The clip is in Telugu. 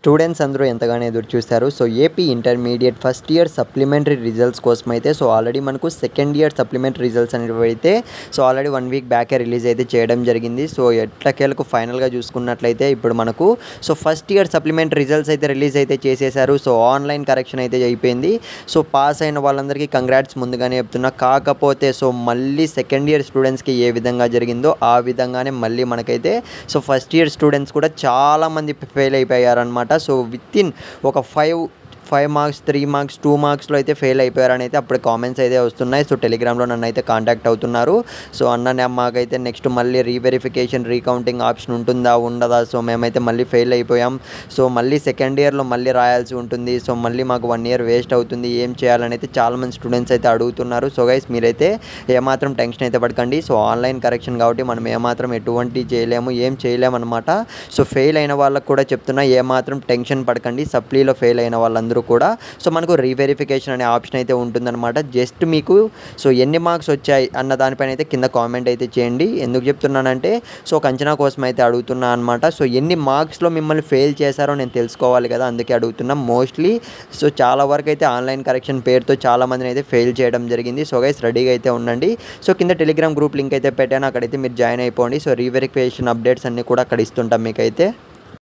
స్టూడెంట్స్ అందరూ ఎంతగానో ఎదురు చూస్తారు. So AP intermediate first year supplementary results కోసం అయితే ఆల్రెడీ మనకు సెకండ్ ఇయర్ సప్లిమెంటరీ రిజల్ట్స్ అనేవి అయితే ఆల్రెడీ 1 వీక్ బ్యాకే రిలీజ్ అయితే చేయడం జరిగింది. సో ఎట్లకేలకు ఫైనల్గా చూసుకున్నట్లయితే ఇప్పుడు మనకు ఫస్ట్ ఇయర్ సప్లిమెంటరీ రిజల్ట్స్ అయితే రిలీజ్ అయితే చేసేసారు. సో ఆన్లైన్ కరెక్షన్ అయితే అయిపోయింది. సో పాస్ అయిన వాళ్ళందరికీ కంగ్రాట్స్ ముందుగానే చెప్తున్నా. కాకపోతే మళ్ళీ సెకండ్ ఇయర్ స్టూడెంట్స్కి ఏ విధంగా జరిగిందో ఆ విధంగానే మళ్ళీ మనకైతే ఫస్ట్ ఇయర్ స్టూడెంట్స్ కూడా చాలామంది ఫెయిల్ అయిపోయారనమాట. సో వితిన్ ఒక 5 మార్క్స్ 3 మార్క్స్ 2 మార్క్స్లో అయితే ఫెయిల్ అయిపోయారని అయితే అప్పుడు కామెంట్స్ అయితే వస్తున్నాయి. సో టెలిగ్రామ్లో నన్ను అయితే కాంటాక్ట్ అవుతున్నారు. సో అన్న మాకైతే నెక్స్ట్ మళ్ళీ రీవెరిఫికేషన్ రీకౌంటింగ్ ఆప్షన్ ఉంటుందా ఉండదా, సో మేమైతే మళ్ళీ ఫెయిల్ అయిపోయాం, సో మళ్ళీ సెకండ్ ఇయర్లో మళ్ళీ రాయాల్సి ఉంటుంది, సో మళ్ళీ మాకు 1 ఇయర్ వేస్ట్ అవుతుంది, ఏం చేయాలని అయితే చాలామంది స్టూడెంట్స్ అయితే అడుగుతున్నారు. సో గైస్ మీరైతే ఏమాత్రం టెన్షన్ అయితే పడకండి. సో ఆన్లైన్ కరెక్షన్ కాబట్టి మనం ఏమాత్రం ఎటువంటి చేయలేము, ఏం చేయలేము అనమాట. సో ఫెయిల్ అయిన వాళ్ళకు కూడా చెప్తున్నా, ఏమాత్రం టెన్షన్ పడకండి. సప్లీలో ఫెయిల్ అయిన వాళ్ళందరూ కూడా మనకు రీవెరిఫికేషన్ అనే ఆప్షన్ అయితే ఉంటుందన్నమాట. జస్ట్ మీకు ఎన్ని మార్క్స్ వచ్చాయి అన్న దానిపైన అయితే కింద కామెంట్ అయితే చేయండి. ఎందుకు చెప్తున్నానంటే ఒక అంచనా కోసం అయితే అడుగుతున్నా అనమాట. సో ఎన్ని మార్క్స్లో మిమ్మల్ని ఫెయిల్ చేశారో నేను తెలుసుకోవాలి కదా, అందుకే అడుగుతున్నా. మోస్ట్లీ చాలా వరకు అయితే ఆన్లైన్ కరెక్షన్ పేరుతో చాలామందిని అయితే ఫెయిల్ చేయడం జరిగింది. సో గైస్ రెడీగా అయితే ఉండండి. సో కింద టెలిగ్రామ్ గ్రూప్ లింక్ అయితే పెట్టాను, అక్కడైతే మీరు జాయిన్ అయిపోండి. సో రీవెరిఫికేషన్ అప్డేట్స్ అన్నీ కూడా అక్కడ ఇస్తుంటాం మీకైతే.